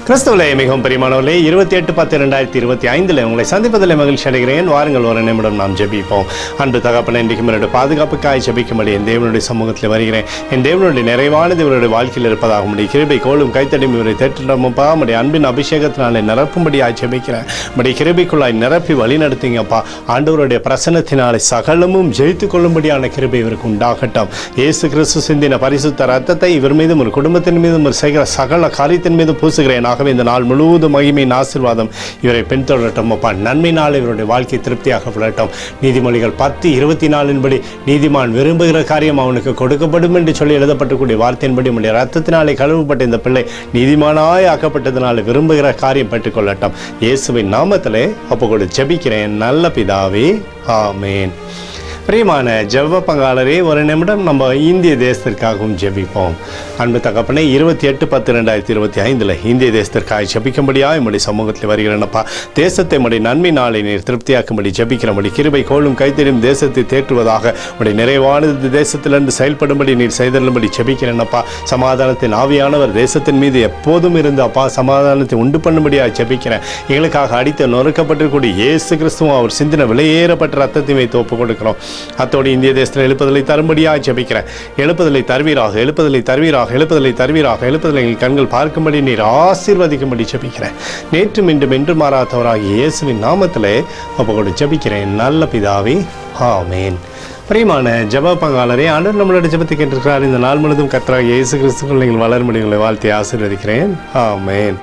கிறிஸ்துவிலே மிகவும் பிரியமானவர்களே, 28/10/2025 உங்களை சந்திப்பதில் மகிழ்ச்சி அடைகிறேன். வாருங்கள், ஒரு நிமிடம் நாம் ஜெபிப்போம். அன்பு தகப்பனே, இன்றைக்கும் என்னுடைய பாதுகாப்புக்காய் ஜெபிக்கும்படி என் தேவனுடைய சமூகத்தில் வருகிறேன். என் தேவனுடைய நிறைவானது இவருடைய வாழ்க்கையில் இருப்பதாக முடியும் கிருபை கோலும் கைத்தடியும் இவரை தேற்றிடமுப்பா. நம்முடைய அன்பின் அபிஷேகத்தினாலே நிரப்பும்படியாய் ஜெபிக்கிறேன். நம்முடைய கிருபைக்குள்ளாய் நிரப்பி வழி நடத்துங்கப்பா. ஆண்டவருடைய பிரசன்னத்தினாலே சகலமும் ஜெயித்து கொள்ளும்படியான கிருபை இவருக்கு உண்டாகட்டும். இயேசு கிறிஸ்து சிந்தின பரிசுத்த ரத்தத்தை இவர் மீதும் ஒரு குடும்பத்தின் மீதும் ஒரு செய்கிற சகல காரியத்தின் மீதும் பூசுகிறேன். ஆகவே இந்த நாள் முழுவதும் மகிமையின் ஆசீர்வாதம் இவரை பின்தொடரட்டும் அப்பா. நன்மையினால் இவருடைய வாழ்க்கை திருப்தியாக விளட்டும். நீதிமொழிகள் 10:24 நீதிமான் விரும்புகிற காரியம் அவனுக்கு கொடுக்கப்படும் என்று சொல்லி எழுதப்பட்டக்கூடிய வார்த்தையின்படி உடைய ரத்தத்தினாலே கழுவப்பட்ட இந்த பிள்ளை நீதிமானாய் ஆக்கப்பட்டதினாலே விரும்புகிற காரியம் பெற்றுக்கொள்ளட்டும். இயேசுவின் நாமத்திலே ஒப்புக்கொடு ஜெபிக்கிறேன் நல்ல பிதாவே, ஆமேன். பிரியமான ஜெப பங்காளரே, ஒரு நிமிடம் நம்ம இந்திய தேசத்திற்காகவும் ஜெபிப்போம். அன்பு தகப்பனே, 28/10/2025 இந்திய தேசத்திற்காக ஜெபிக்கும்படியாக என்னுடைய சமூகத்தில் வருகிறேனப்பா. தேசத்தை நம்முடைய நன்மை நாளை நீர் திருப்தியாக்கும்படி ஜெபிக்கிறபடி கிருபை கோலும் கைத்தறியும் தேசத்தை தேற்றுவதாக உடைய நிறைவானது தேசத்திலிருந்து செயல்படும்படி நீர் செய்தரும்படி ஜெபிக்கிறேனப்பா. சமாதானத்தின் ஆவியானவர் தேசத்தின் மீது எப்போதும் இருந்து அப்பா சமாதானத்தை உண்டு பண்ணும்படியாக ஜெபிக்கிறேன். எங்களுக்காக அடித்து நொறுக்கப்பட்டிருக்கூடிய இயேசு கிறிஸ்துவும் அவர் சிந்தின விலையேறப்பட்ட ரத்தத்தை வைத்து ஒப்புக் கொடுக்கிறோம். அத்தோடு இந்திய தேசத்தில் எழுப்புதலை தரும்படியாக ஜெபிக்கிறேன். எழுப்புதலை தருவீராக, எழுப்புதலை தருவீராக, எழுப்புதலை தருவீராக, எழுப்புதலை எங்கள் கண்கள் பார்க்கும்படி நீர் ஆசீர்வதிக்கும்படி ஜெபிக்கிறேன். நேற்றும் இன்றும் என்று மாறாதவராகிய இயேசுவின் நாமத்திலே ஒப்புக்கொடு ஜெபிக்கிறேன் நல்ல பிதாவே, ஆமேன். பிரியமான ஜெப பங்காளரே, ஆண்டவர் நம்மளுடைய ஜெபத்தை கேட்டிருக்கிறார். இந்த நாள் முழுவதும் கர்த்தராகிய இயேசு கிறிஸ்துவுக்குள் நீங்கள் வளரும்படி உங்களை வாழ்த்தி ஆசீர்வதிக்கிறேன். ஆமேன்.